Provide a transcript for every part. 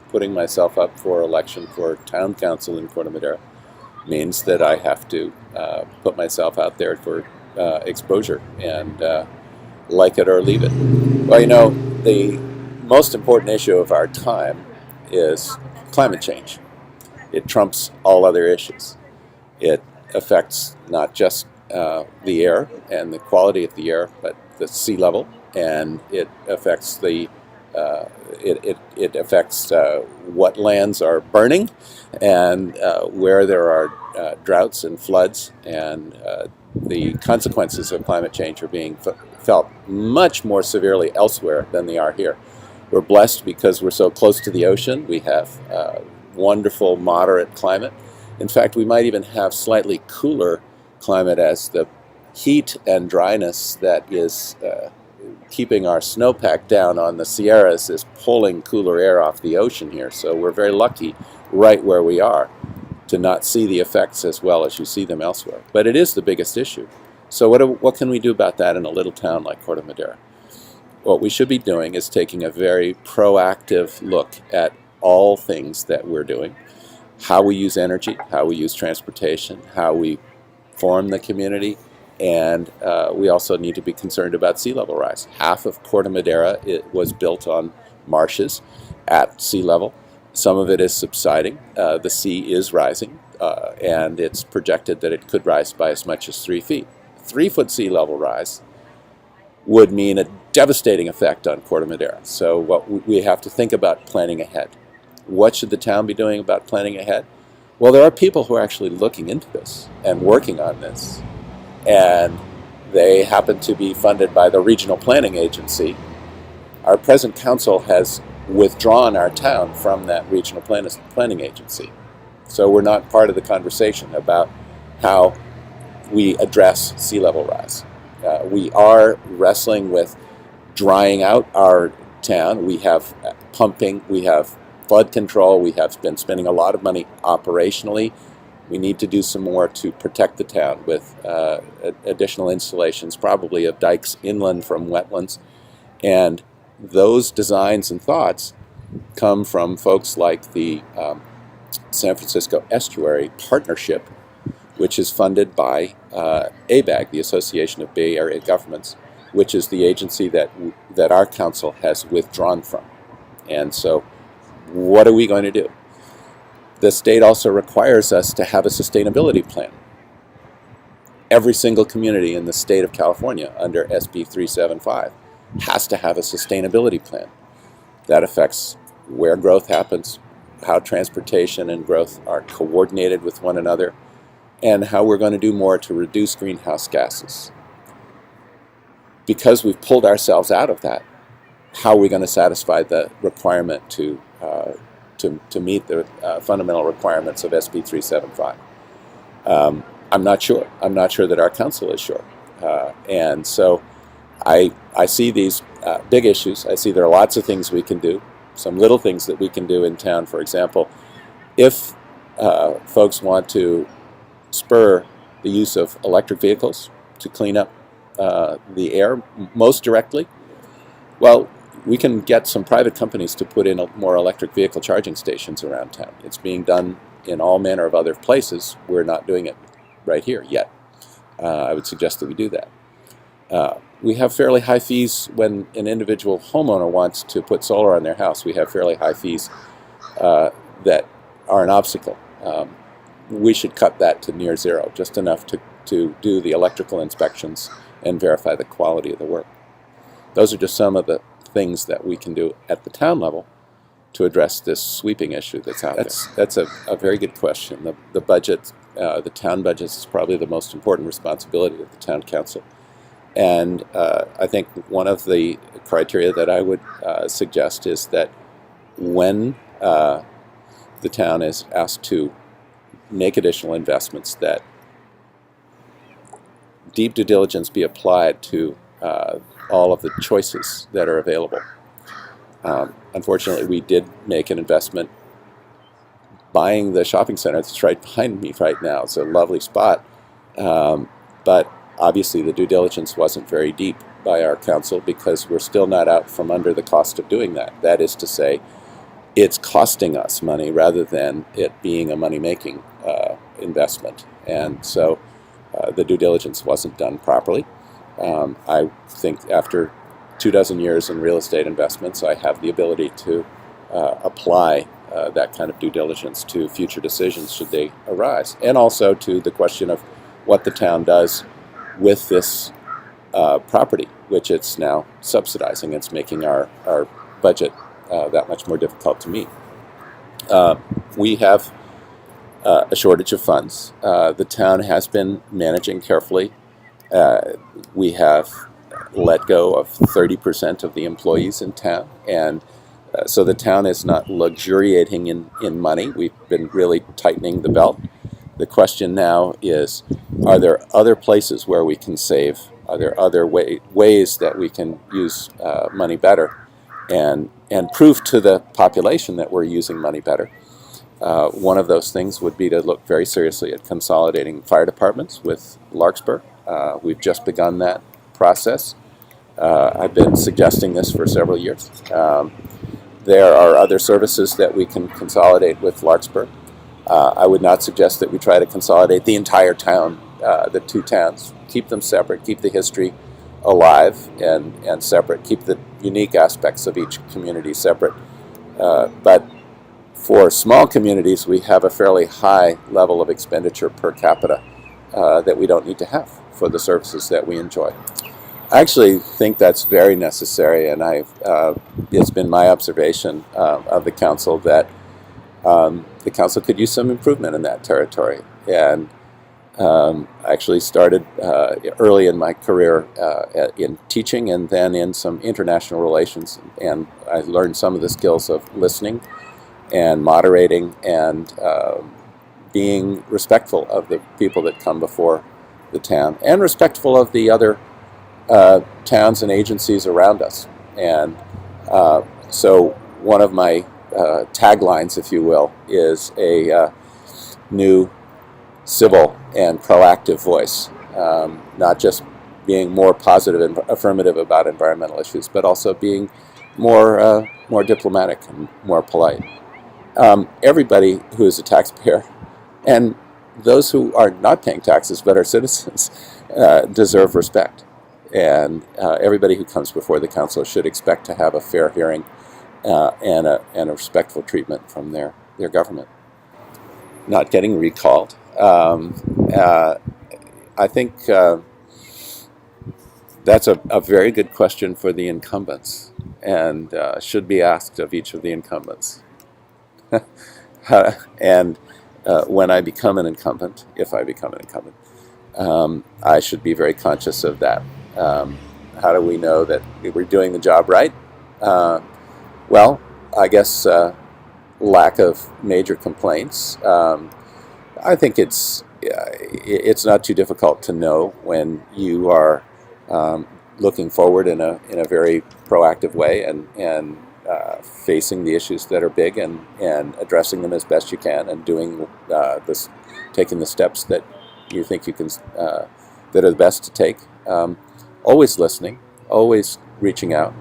putting myself up for election for town council in Corte Madera means that I have to put myself out there for exposure and like it or leave it. Well, you know, the most important issue of our time is climate change. It trumps all other issues. It affects not just the air and the quality of the air, but the sea level, and it affects it affects what lands are burning, and where there are droughts and floods, and the consequences of climate change are being felt much more severely elsewhere than they are here. We're blessed because we're so close to the ocean. We have wonderful moderate climate. In fact, we might even have slightly cooler climate as the heat and dryness that is keeping our snowpack down on the Sierras is pulling cooler air off the ocean here. So we're very lucky right where we are to not see the effects as well as you see them elsewhere. But it is the biggest issue. So what can we do about that in a little town like Corte Madera? What we should be doing is taking a very proactive look at all things that we're doing, how we use energy, how we use transportation, how we form the community, and we also need to be concerned about sea level rise. Half of Corte Madera was built on marshes at sea level. Some of it is subsiding. The sea is rising, and it's projected that it could rise by as much as 3 feet. 3-foot sea level rise would mean a devastating effect on Corte Madera. So what we have to think about planning ahead. What should the town be doing about planning ahead? Well, there are people who are actually looking into this and working on this. And they happen to be funded by the Regional Planning Agency. Our present council has withdrawn our town from that Regional Planning Agency. So we're not part of the conversation about how we address sea level rise. We are wrestling with drying out our town. We have pumping, we have flood control, we have been spending a lot of money operationally. We need to do some more to protect the town with additional installations, probably of dikes inland from wetlands. And those designs and thoughts come from folks like the San Francisco Estuary Partnership, which is funded by ABAG, the Association of Bay Area Governments, which is the agency that our council has withdrawn from. And so what are we going to do? The state also requires us to have a sustainability plan. Every single community in the state of California under SB 375 has to have a sustainability plan. That affects where growth happens, how transportation and growth are coordinated with one another, and how we're going to do more to reduce greenhouse gases. Because we've pulled ourselves out of that, how are we going to satisfy the requirement to meet the fundamental requirements of SB 375? I'm not sure. I'm not sure that our council is sure. And so I see these big issues. I see there are lots of things we can do, some little things that we can do in town. For example, if folks want to spur the use of electric vehicles to clean up the air most directly, well, we can get some private companies to put in more electric vehicle charging stations around town. It's being done in all manner of other places. We're not doing it right here yet. I would suggest that we do that. We have fairly high fees when an individual homeowner wants to put solar on their house. We have fairly high fees that are an obstacle. We should cut that to near zero, just enough to do the electrical inspections and verify the quality of the work. Those are just some of the things that we can do at the town level to address this sweeping issue that's out there. That's a very good question. The budget, the town budget, is probably the most important responsibility of the town council. And I think one of the criteria that I would suggest is that when the town is asked to make additional investments, that deep due diligence be applied to all of the choices that are available. Unfortunately, we did make an investment buying the shopping center that's right behind me right now. It's a lovely spot, but obviously the due diligence wasn't very deep by our council because we're still not out from under the cost of doing that. That is to say, it's costing us money rather than it being a money-making investment. And so the due diligence wasn't done properly. I think after 24 years in real estate investments, I have the ability to apply that kind of due diligence to future decisions should they arise, and also to the question of what the town does with this property, which it's now subsidizing. It's making our budget that much more difficult to meet. We have a shortage of funds. The town has been managing carefully. We have let go of 30% of the employees in town, and so the town is not luxuriating in money. We've been really tightening the belt. The question now is, are there other places where we can save? Are there other ways that we can use money better and prove to the population that we're using money better? One of those things would be to look very seriously at consolidating fire departments with Larkspur. We've just begun that process. I've been suggesting this for several years. There are other services that we can consolidate with Larkspur. I would not suggest that we try to consolidate the entire town, the two towns. Keep them separate, keep the history alive and separate, keep the unique aspects of each community separate. But for small communities, we have a fairly high level of expenditure per capita that we don't need to have for the services that we enjoy. I actually think that's very necessary, and it's been my observation of the council that the council could use some improvement in that territory. And I actually started early in my career in teaching and then in some international relations, and I learned some of the skills of listening and moderating and being respectful of the people that come before the town and respectful of the other towns and agencies around us. And so one of my taglines, if you will, is a new civil and proactive voice, not just being more positive and affirmative about environmental issues, but also being more diplomatic and more polite. Everybody who is a taxpayer and those who are not paying taxes but are citizens deserve respect. And everybody who comes before the council should expect to have a fair hearing and a respectful treatment from their government. Not getting recalled. I think that's a very good question for the incumbents, and should be asked of each of the incumbents. And when I become an incumbent, if I become an incumbent, I should be very conscious of that. How do we know that we're doing the job right? Well, I guess lack of major complaints. I think it's not too difficult to know when you are looking forward in a very proactive way and facing the issues that are big and addressing them as best you can and doing taking the steps that you think you can that are the best to take. Always listening, always reaching out.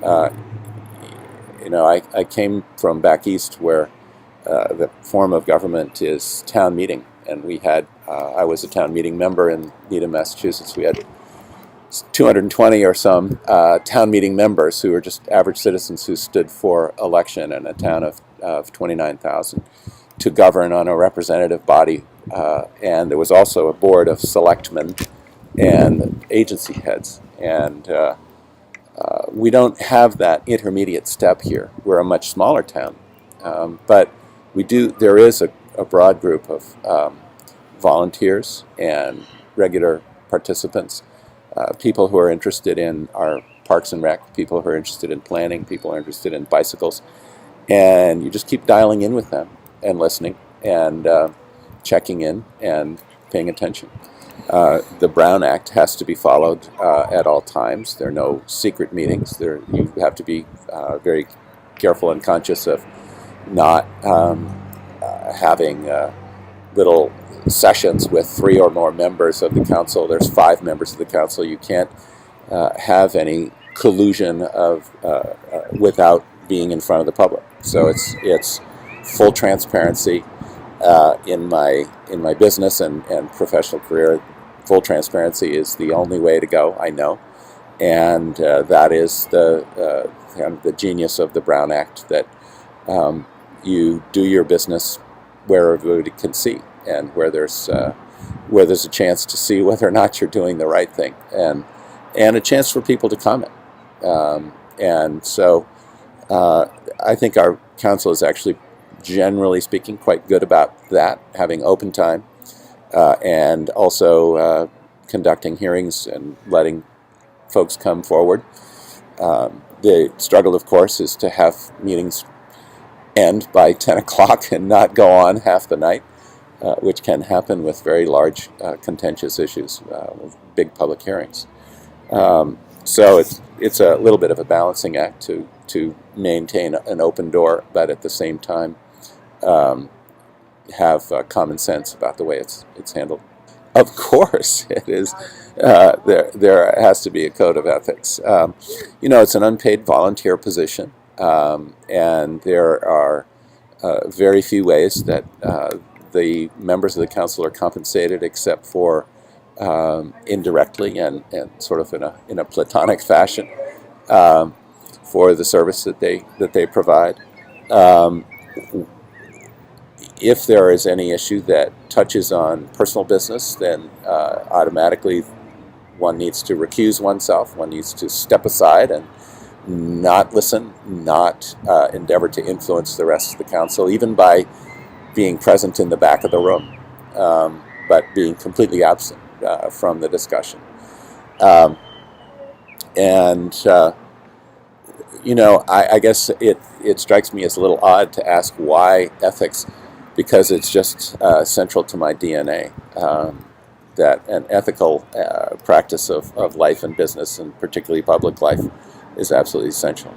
I came from back east where the form of government is town meeting, and I was a town meeting member in Needham, Massachusetts. We had 220 or some town meeting members who were just average citizens who stood for election in a town of 29,000 to govern on a representative body, and there was also a board of selectmen and agency heads, and we don't have that intermediate step here. We're a much smaller town, but there is a broad group of volunteers and regular participants, people who are interested in our parks and rec, people who are interested in planning, people who are interested in bicycles, and you just keep dialing in with them and listening and checking in and paying attention. The Brown Act has to be followed at all times. There are no secret meetings. You have to be very careful and conscious of not having little sessions with 3 or more members of the council. There's 5 members of the council. You can't have any collusion without being in front of the public. So it's full transparency in my business and professional career. Full transparency is the only way to go, I know, and that is kind of the genius of the Brown Act, that you do your business where everybody can see, and where there's a chance to see whether or not you're doing the right thing, and a chance for people to comment. And so I think our council is actually, generally speaking, quite good about that, having open time, and also conducting hearings and letting folks come forward. The struggle, of course, is to have meetings end by 10 o'clock and not go on half the night, which can happen with very large contentious issues, with big public hearings. So it's a little bit of a balancing act to maintain an open door, but at the same time have common sense about the way it's handled. Of course, it is. There has to be a code of ethics. It's an unpaid volunteer position, and there are very few ways that the members of the council are compensated, except for indirectly and sort of in a platonic fashion, for the service that they provide. If there is any issue that touches on personal business, then automatically one needs to recuse oneself. One needs to step aside and not listen, not endeavor to influence the rest of the council, even by being present in the back of the room, but being completely absent from the discussion. I guess it strikes me as a little odd to ask why ethics, because it's just central to my DNA, that an ethical practice of life and business, and particularly public life, is absolutely essential.